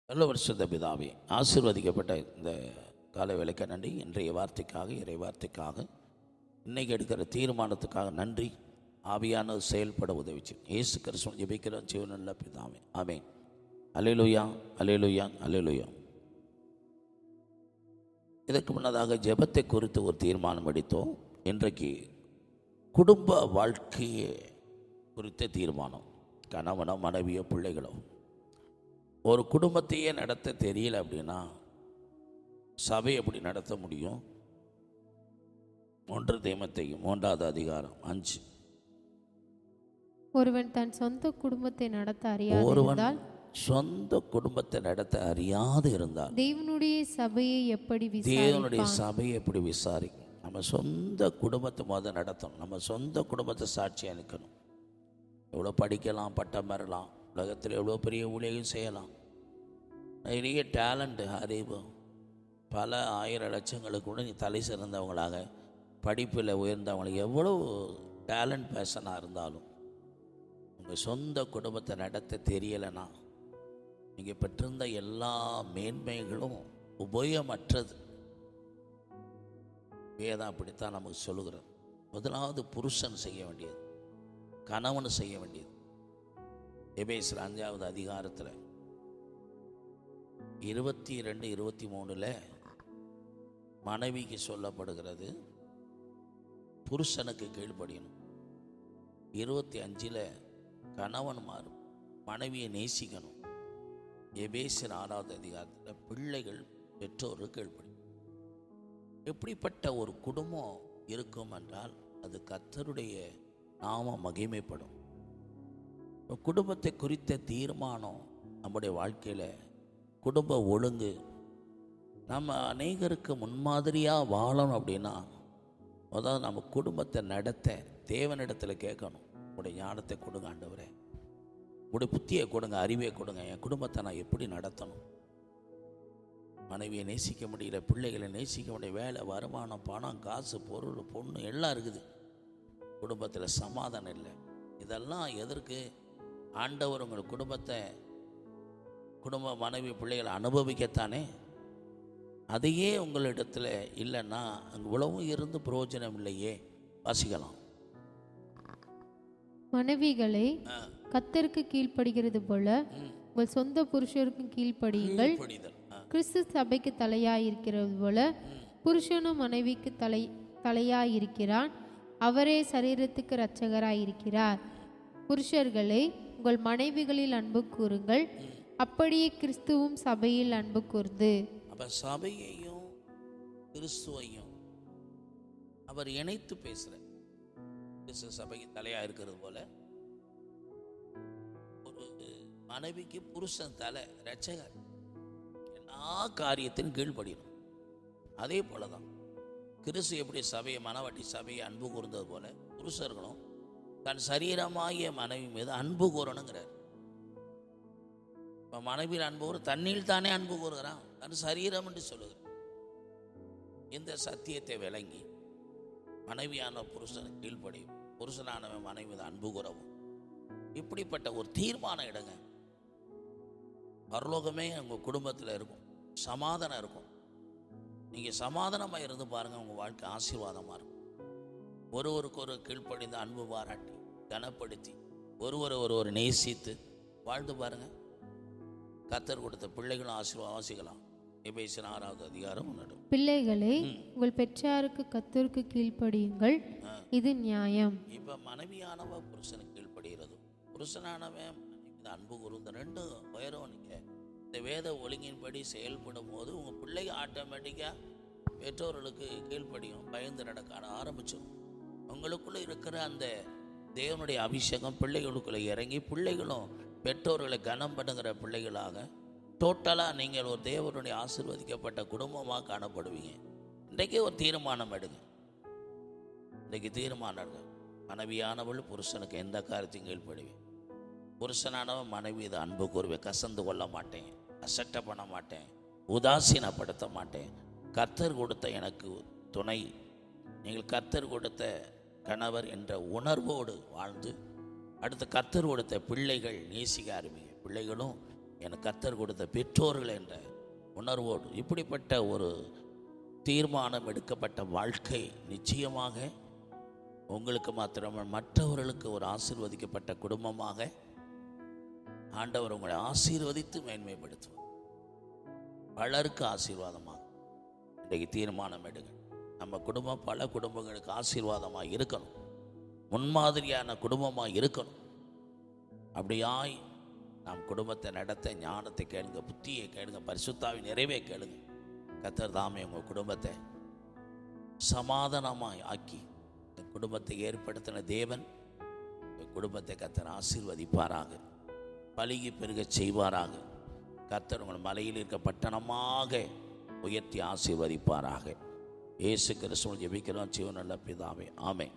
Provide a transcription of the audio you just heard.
நல்ல வருஷத்த பிதாவே, ஆசீர்வதிக்கப்பட்ட இந்த காலை வேலைக்கு நன்றி. இன்றைய வார்த்தைக்காக, இறை வார்த்தைக்காக, இன்னைக்கு எடுக்கிற தீர்மானத்துக்காக நன்றி. ஆவியானது செயல்பட உதவிச்சு இயேசு கிறிஸ்துவின் ஜெபிக்கிற ஜீவனுள்ள பிதாவே, ஆமென். அல்லேலூயா, அல்லேலூயா, அல்லேலூயா. இதற்கு முன்னதாக ஜெபத்தை குறித்து ஒரு தீர்மானம் எடுத்தோம். இன்றைக்கு குடும்ப வாழ்க்கையை குறித்த தீர்மானம். கணவனோ மனைவியோ பிள்ளைகளோ ஒரு குடும்பத்தையே நடத்த தெரியல அப்படின்னா சபை எப்படி நடத்த முடியும்? 1 தீமோத்தேயு 3வது அதிகாரம் 5. ஒருவன் தன் சொந்த குடும்பத்தை நடத்த ஒருவன் அறியாதிருந்தால் சொந்த குடும்பத்தை நடத்த அறியாது இருந்தால் தேவனுடைய சபையை எப்படி தேவனுடைய விசாரிப்பான்? சபையை எப்படி விசாரிக்கும்? நம்ம சொந்த குடும்பத்தை நடத்தணும். நம்ம சொந்த குடும்பத்தை சாட்சியாக நிற்கணும். எவ்வளோ படிக்கலாம், பட்டம் பெறலாம், உலகத்தில் எவ்வளோ பெரிய ஊழியம் செய்யலாம், நிறைய டேலண்ட்டு, அறிவு, பல ஆயிரம் லட்சங்களுக்கு கூட நீ தலை சிறந்தவங்களாக, படிப்பில் உயர்ந்தவங்களுக்கு எவ்வளோ டேலண்ட் பேஷனாக இருந்தாலும் உங்கள் சொந்த குடும்பத்தை நடத்த தெரியலைன்னா நீங்கள் பெற்றிருந்த எல்லா மேன்மைகளும் உபயோகமற்றது. வேதம் அப்படித்தான் நமக்கு சொல்லுகிறது. முதலாவது புருஷன் செய்ய வேண்டியது, கணவன் செய்ய வேண்டியது. எபேசியர் 5வது அதிகாரத்தில் 22, 23 மனைவிக்கு சொல்லப்படுகிறது புருஷனுக்கு கீழ்ப்படியணும். 25 கணவன்மார் மனைவியை நேசிக்கணும். எபேசியர் 6வது அதிகாரத்தில் பிள்ளைகள் பெற்றோருக்கு கீழ்ப்படியும். எப்படிப்பட்ட ஒரு குடும்பம் இருக்கும் என்றால் அது கர்த்தருடைய நாம மகிமைப்படும். குடும்பத்தை குறித்த தீர்மானம் நம்முடைய வாழ்க்கையில், குடும்ப ஒழுங்கு, நம்ம அநேகருக்கு முன்மாதிரியாக வாழணும் அப்படின்னா முதல்ல நம்ம குடும்பத்தை நடத்த தேவனிடத்தில் கேட்கணும். உங்களுடைய ஞானத்தை கொடுங்க ஆண்டவரே, உங்களுடைய புத்தியை கொடுங்க, அறிவை கொடுங்க, என் குடும்பத்தை நான் எப்படி நடத்தணும்? மனைவியை நேசிக்க முடியல, பிள்ளைகளை நேசிக்க முடியல, வேலை, வருமானம், பணம், காசு, பொருள், பொண்ணு எல்லாம் இருக்குது, குடும்பத்தில் சமாதானம் இல்லை. இதெல்லாம் எதற்கு? ஆண்டவர் உங்கள் குடும்பத்தை, குடும்ப மனைவி பிள்ளைகளை அனுபவிக்கத்தானே. அதையே உங்களிடத்தில் இல்லைன்னா இவ்வளவும் இருந்து பிரயோஜனம் இல்லையே. வாசிக்கலாம். மனைவிகளை கர்த்தருக்கு கீழ்ப்படுகிறது போல உங்கள் சொந்த புருஷருக்கும் கீழ்ப்படியுங்கள். கிறிஸ்து சபைக்கு தலையாயிருக்கிறது போல புருஷனும் மனைவிக்கு தலையாயிருக்கிறான். அவரே சரீரத்துக்கு இரட்சகராயிருக்கிறார். புருஷர்களை உங்கள் மனைவிகளில் அன்பு கூறுங்கள், அப்படியே கிறிஸ்துவும் சபையில் அன்பு கூர்ந்து. அப்ப சபையையும் கிறிஸ்துவையும் அவர் இணைத்து பேசுற. கிறிஸ்து சபைக்கு தலையா இருக்கிறது போல ஒரு மனைவிக்கு புருஷன் தலை, இரட்சகர், எல்லா காரியத்திலும் கீழ்ப்படியணும். அதே போலதான் கிறிஸ்து எப்படி சபையை, மனவாட்டி சபையை அன்பு கூர்ந்தது போல புருஷர்களும் தன் சரீரமாகிய மனைவி மீது அன்பு கூறணுங்கிறார். இப்போ மனைவியில் அன்பு கூற தண்ணியில் தானே அன்பு கூறுகிறான், தன் சரீரம் என்று சொல்லுகிறார். இந்த சத்தியத்தை விளங்கி மனைவியான புருஷனுக்கு கீழ்ப்படியும், புருஷனானவன் மனைவி மீது அன்பு கூறவும், இப்படிப்பட்ட ஒரு தீர்மானம் எடுங்க. பரலோகமே உங்கள் குடும்பத்தில் இருக்கும், சமாதானம் இருக்கும். நீங்கள் சமாதானமாக இருந்து பாருங்கள், உங்கள் வாழ்க்கை ஆசீர்வாதமாக இருக்கும். ஒருவருக்கு ஒரு கீழ்ப்படிந்து அன்பு பாராட்டி கனப்படுத்தி ஒருவர் நேசித்து வாழ்ந்து பாருங்கள். கர்த்தர் கொடுத்த பிள்ளைகளும் ஆசீர்வாசிக்கலாம். எபேசியர் 6வது அதிகாரம் 1. பிள்ளைகளை உங்கள் பெற்றாருக்கு கர்த்தருக்கு கீழ்ப்படியுங்கள், இது நியாயம். இப்போ மனைவியானவ புருஷனுக்கு கீழ்ப்படுகிறதும், புருஷனானவன் மனைவி அன்பு கூறும், ரெண்டும் உயரும். நீங்கள் இந்த வேத ஒழுங்கின்படி செயல்படும் போது உங்கள் பிள்ளைங்க ஆட்டோமேட்டிக்காக பெற்றோர்களுக்கு கீழ்ப்படியும், பயந்து நடக்க ஆரம்பிச்சிடும். உங்களுக்குள்ளே இருக்கிற அந்த தேவனுடைய அபிஷேகம் பிள்ளைகளுக்குள்ளே இறங்கி பிள்ளைகளும் பெற்றோர்களை கனம் பண்ணுகிற பிள்ளைகளாக டோட்டலாக நீங்கள் ஒரு தேவனுடைய ஆசீர்வதிக்கப்பட்ட குடும்பமாக காணப்படுவீங்க. இன்றைக்கே ஒரு தீர்மானம் எடுங்க. இன்றைக்கு தீர்மானம் எடுங்க. மனைவியானவள் புருஷனுக்கு எந்த காரியத்தையும் கீழ்ப்படுவேன், புருஷனானவன் மனைவி இதை அன்பு கூறுவேன், கசந்து கொள்ள மாட்டேன், அசட்டை பண்ண மாட்டேன், உதாசீனப்படுத்த மாட்டேன். கர்த்தர் கொடுத்த எனக்கு துணை, நீங்கள் கர்த்தர் கொடுத்த கணவர் என்ற உணர்வோடு வாழ்ந்து அடுத்து கர்த்தர் கொடுத்த பிள்ளைகள் நேசிக்க ஆரம்பிங்க. பிள்ளைகளும் எனக்கு கர்த்தர் கொடுத்த பெற்றோர்கள் என்ற உணர்வோடு இப்படிப்பட்ட ஒரு தீர்மானம் எடுக்கப்பட்ட வாழ்க்கை நிச்சயமாக உங்களுக்கு மாத்திரமல்ல மற்றவர்களுக்கு ஒரு ஆசீர்வதிக்கப்பட்ட குடும்பமாக ஆண்டவர் உங்களை ஆசீர்வதித்து மேன்மைப்படுத்துவார். பலருக்கு ஆசீர்வாதமாக இன்றைக்கு தீர்மானம் எடுங்க. நம்ம குடும்பம் பல குடும்பங்களுக்கு ஆசீர்வாதமாக இருக்கணும், முன்மாதிரியான குடும்பமாக இருக்கணும். அப்படியாய் நாம் குடும்பத்தை நடத்த ஞானத்தை கேளுங்க, புத்தியை கேளுங்க, பரிசுத்தாவின் நிறைவே கேளுங்க. கர்த்தர் தாமே உங்கள் குடும்பத்தை சமாதானமாய் ஆக்கி குடும்பத்தை ஏற்படுத்தின தேவன் குடும்பத்தை கர்த்தர் ஆசீர்வதிப்பாராக, பலுகி பெருக செய்வாராக. கர்த்தர் உங்கள் மலையில் இருக்க பட்டணமாக உயர்த்தி ஆசீர்வதிப்பாராக. இயேசு கிறிஸ்துவின் ஜெபிக்கிறோம் ஜீவனுள்ள பிதாவே, ஆமென்.